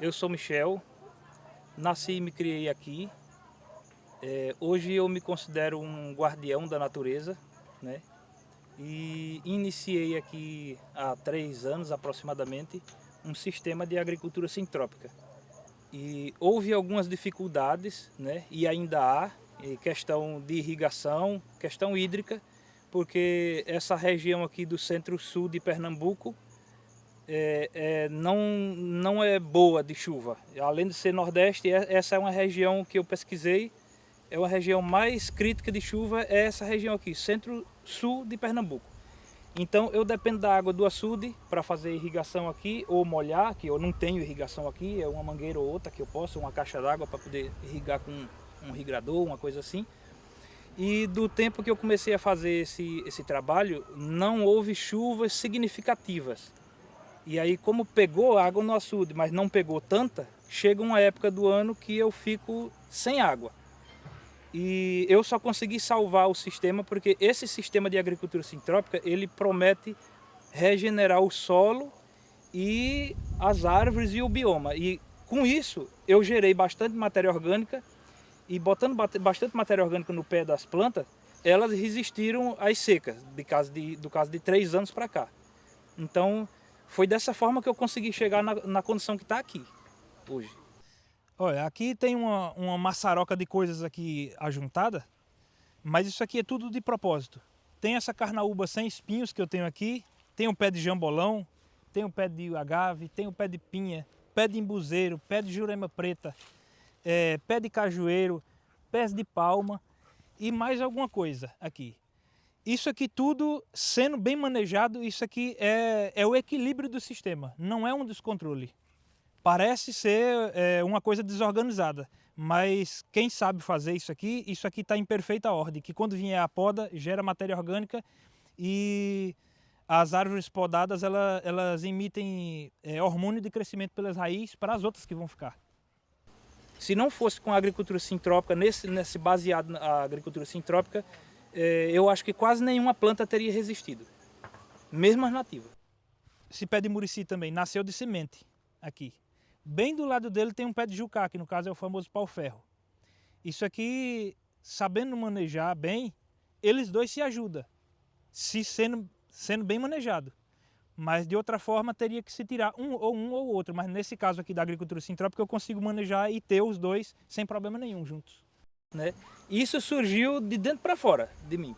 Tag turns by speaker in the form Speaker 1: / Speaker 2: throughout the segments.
Speaker 1: Eu sou Michel, nasci e me criei aqui. Hoje eu me considero um guardião da natureza, né? E iniciei aqui há 3 anos aproximadamente um sistema de agricultura sintrópica. E houve algumas dificuldades, né? E ainda há, questão de irrigação, questão hídrica, porque essa região aqui do centro-sul de Pernambuco não é boa de chuva. Além de ser nordeste, essa é uma região que eu pesquisei, é uma região mais crítica de chuva, é essa região aqui, centro-sul de Pernambuco. Então eu dependo da água do açude para fazer irrigação aqui, ou molhar, que eu não tenho irrigação aqui, é uma mangueira ou outra que eu posso, uma caixa d'água para poder irrigar com um irrigador, uma coisa assim. E do tempo que eu comecei a fazer esse trabalho, não houve chuvas significativas. E aí, como pegou água no açude, mas não pegou tanta, chega uma época do ano que eu fico sem água. E eu só consegui salvar o sistema porque esse sistema de agricultura sintrópica, ele promete regenerar o solo e as árvores e o bioma. E com isso, eu gerei bastante matéria orgânica e botando bastante matéria orgânica no pé das plantas, elas resistiram às secas, do caso de 3 anos para cá. Então, foi dessa forma que eu consegui chegar na condição que está aqui, hoje. Olha, aqui tem uma maçaroca de coisas aqui ajuntada, mas isso aqui é tudo de propósito. Tem essa carnaúba sem espinhos que eu tenho aqui, tem um pé de jambolão, tem um pé de agave, tem um pé de pinha, pé de embuzeiro, pé de jurema preta, pé de cajueiro, pés de palma e mais alguma coisa aqui. Isso aqui tudo sendo bem manejado, isso aqui é o equilíbrio do sistema, não é um descontrole. Parece ser uma coisa desorganizada, mas quem sabe fazer isso aqui está em perfeita ordem, que quando vier a poda gera matéria orgânica e as árvores podadas elas emitem hormônio de crescimento pelas raízes para as outras que vão ficar. Se não fosse com a agricultura sintrópica, nesse baseado na agricultura sintrópica, eu acho que quase nenhuma planta teria resistido, mesmo as nativas. Esse pé de murici também nasceu de semente aqui. Bem do lado dele tem um pé de jucá, que no caso é o famoso pau-ferro. Isso aqui, sabendo manejar bem, eles dois se ajudam, se sendo bem manejado. Mas de outra forma teria que se tirar um ou outro. Mas nesse caso aqui da agricultura sintrópica eu consigo manejar e ter os dois sem problema nenhum juntos. Né? Isso surgiu de dentro para fora de mim.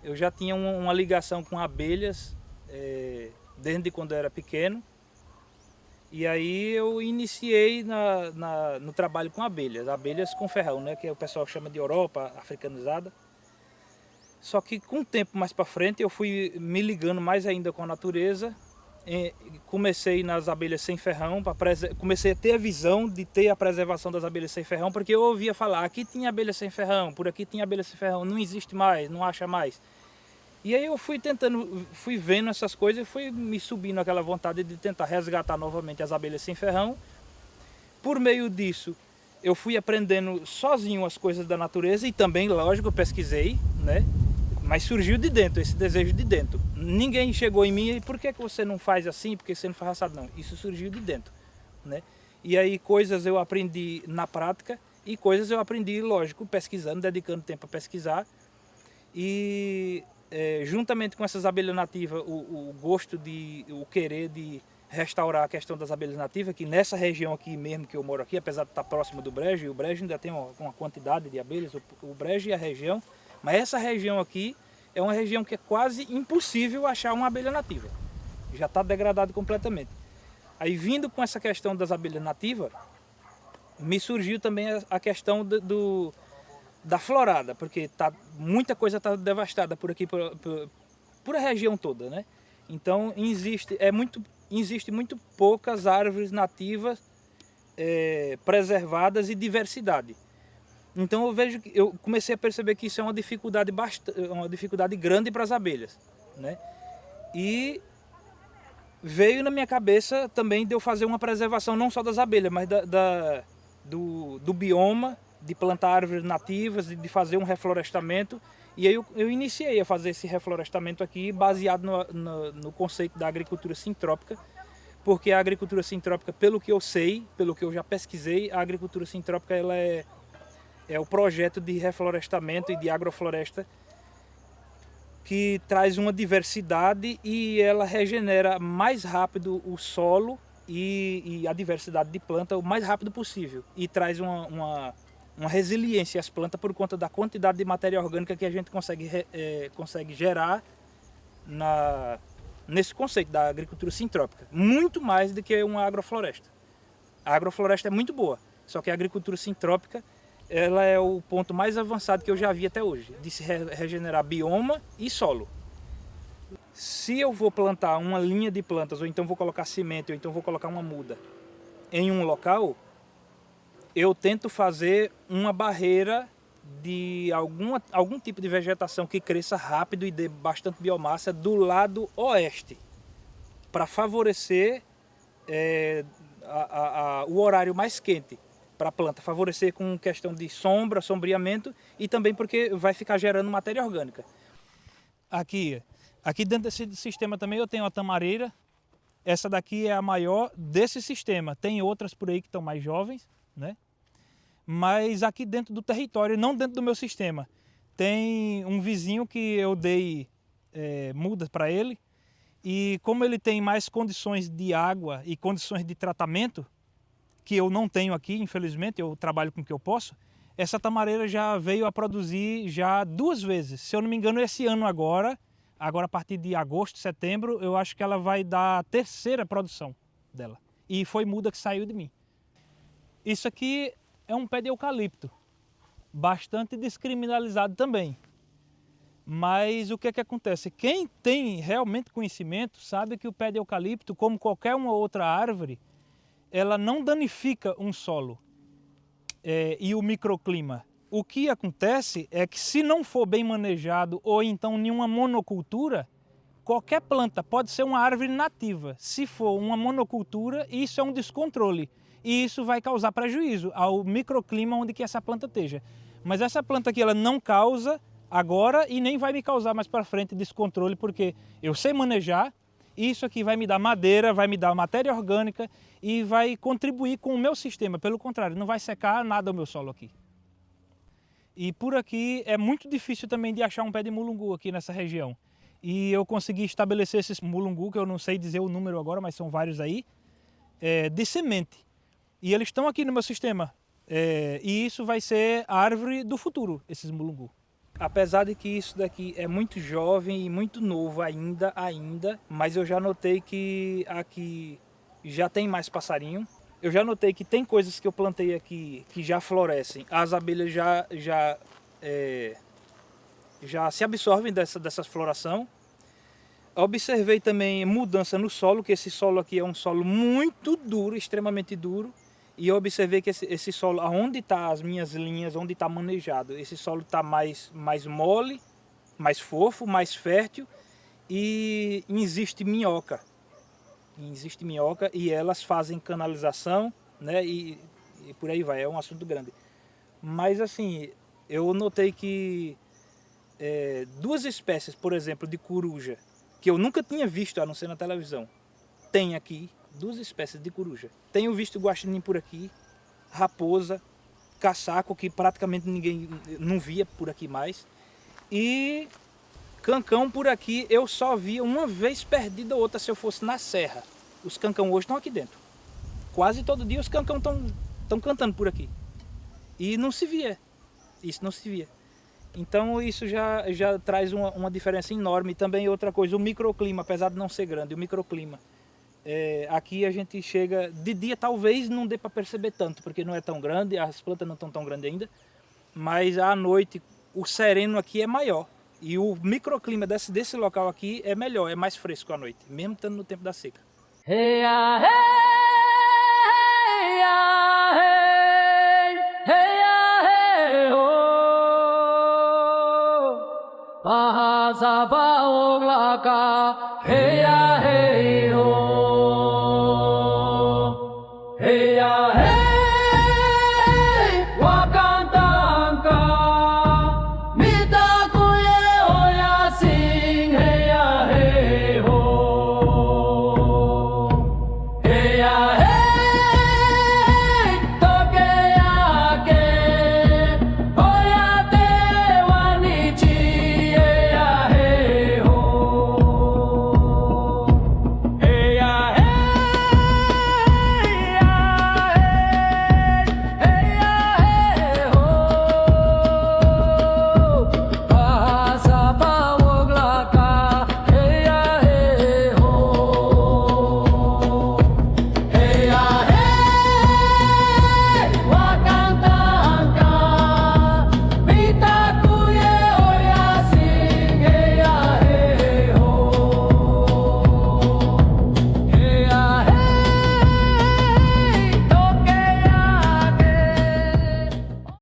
Speaker 1: Eu já tinha uma ligação com abelhas desde quando eu era pequeno. E aí eu iniciei no trabalho com abelhas com ferrão, né? Que o pessoal chama de Europa africanizada. Só que com o tempo mais para frente eu fui me ligando mais ainda com a natureza. Comecei nas abelhas sem ferrão, comecei a ter a visão de ter a preservação das abelhas sem ferrão, porque eu ouvia falar, aqui tinha abelha sem ferrão, por aqui tinha abelha sem ferrão, não existe mais, não acha mais. E aí eu fui vendo essas coisas e fui me subindo aquela vontade de tentar resgatar novamente as abelhas sem ferrão. Por meio disso, eu fui aprendendo sozinho as coisas da natureza e também, lógico, eu pesquisei, né? Mas surgiu de dentro, esse desejo de dentro. Ninguém chegou em mim e por que você não faz assim, por que você não faz assado? Não, isso surgiu de dentro, né? E aí coisas eu aprendi na prática e coisas eu aprendi, lógico, pesquisando, dedicando tempo a pesquisar. E juntamente com essas abelhas nativas, o querer de restaurar a questão das abelhas nativas, que nessa região aqui mesmo que eu moro aqui, apesar de estar próximo do Brejo, e o Brejo ainda tem uma quantidade de abelhas, o Brejo e a região, mas essa região aqui é uma região que é quase impossível achar uma abelha nativa. Já está degradado completamente. Aí vindo com essa questão das abelhas nativas, me surgiu também a questão da florada, porque muita coisa está devastada por aqui, por a região toda, né? Então existe muito poucas árvores nativas preservadas e diversidade. Então eu comecei a perceber que isso é uma dificuldade grande para as abelhas, né? E veio na minha cabeça também de eu fazer uma preservação não só das abelhas, mas do bioma, de plantar árvores nativas e de fazer um reflorestamento. E aí eu iniciei a fazer esse reflorestamento aqui baseado no conceito da agricultura sintrópica, porque a agricultura sintrópica, pelo que eu sei, pelo que eu já pesquisei, a agricultura sintrópica ela é o projeto de reflorestamento e de agrofloresta que traz uma diversidade e ela regenera mais rápido o solo e a diversidade de planta o mais rápido possível. E traz uma resiliência às plantas por conta da quantidade de matéria orgânica que a gente consegue gerar nesse conceito da agricultura sintrópica. Muito mais do que uma agrofloresta. A agrofloresta é muito boa, só que a agricultura sintrópica ela é o ponto mais avançado que eu já vi até hoje, de se regenerar bioma e solo. Se eu vou plantar uma linha de plantas, ou então vou colocar semente, ou então vou colocar uma muda em um local, eu tento fazer uma barreira de algum tipo de vegetação que cresça rápido e dê bastante biomassa do lado oeste, para favorecer o horário mais quente para a planta, favorecer com questão de sombra, sombreamento e também porque vai ficar gerando matéria orgânica. Aqui dentro desse sistema também eu tenho a tamareira, essa daqui é a maior desse sistema, tem outras por aí que estão mais jovens, né? Mas aqui dentro do território, não dentro do meu sistema, tem um vizinho que eu dei mudas para ele e como ele tem mais condições de água e condições de tratamento, que eu não tenho aqui, infelizmente, eu trabalho com o que eu posso, essa tamareira já veio a produzir já 2 vezes. Se eu não me engano, esse ano agora a partir de agosto, setembro, eu acho que ela vai dar a 3ª produção dela. E foi muda que saiu de mim. Isso aqui é um pé de eucalipto, bastante descriminalizado também. Mas o que é que acontece? Quem tem realmente conhecimento sabe que o pé de eucalipto, como qualquer uma outra árvore, ela não danifica um solo e o microclima. O que acontece é que se não for bem manejado ou então nenhuma monocultura, qualquer planta pode ser uma árvore nativa. Se for uma monocultura, isso é um descontrole e isso vai causar prejuízo ao microclima onde que essa planta esteja. Mas essa planta aqui ela não causa agora e nem vai me causar mais para frente descontrole porque eu sei manejar. Isso aqui vai me dar madeira, vai me dar matéria orgânica e vai contribuir com o meu sistema. Pelo contrário, não vai secar nada o meu solo aqui. E por aqui é muito difícil também de achar um pé de mulungu aqui nessa região. E eu consegui estabelecer esses mulungu, que eu não sei dizer o número agora, mas são vários aí, de semente. E eles estão aqui no meu sistema. E isso vai ser a árvore do futuro, esses mulungu. Apesar de que isso daqui é muito jovem e muito novo ainda, mas eu já notei que aqui já tem mais passarinho. Eu já notei que tem coisas que eu plantei aqui que já florescem. As abelhas já se absorvem dessa floração. Observei também mudança no solo, que esse solo aqui é um solo muito duro, extremamente duro. E eu observei que esse solo, onde está as minhas linhas, onde está manejado, esse solo está mais mole, mais fofo, mais fértil e existe minhoca. E elas fazem canalização, né? E por aí vai, é um assunto grande. Mas assim, eu notei que 2 espécies, por exemplo, de coruja, que eu nunca tinha visto a não ser na televisão, tem aqui 2 espécies de coruja. Tenho visto guaxinim por aqui, raposa, caçaco, que praticamente ninguém não via por aqui mais. E cancão por aqui eu só via uma vez perdida ou outra se eu fosse na serra. Os cancão hoje estão aqui dentro. Quase todo dia os cancão estão cantando por aqui. E não se via. Isso não se via. Então isso já traz uma diferença enorme. E também outra coisa, o microclima, apesar de não ser grande, o microclima. Aqui a gente chega, de dia talvez não dê para perceber tanto, porque não é tão grande, as plantas não estão tão grandes ainda, mas à noite o sereno aqui é maior e o microclima desse local aqui é melhor, é mais fresco à noite, mesmo estando no tempo da seca. Hey, ah, hey, ah, hey, hey, ah, hey, oh. Hey, ah, hey, oh. Hey, ah, hey.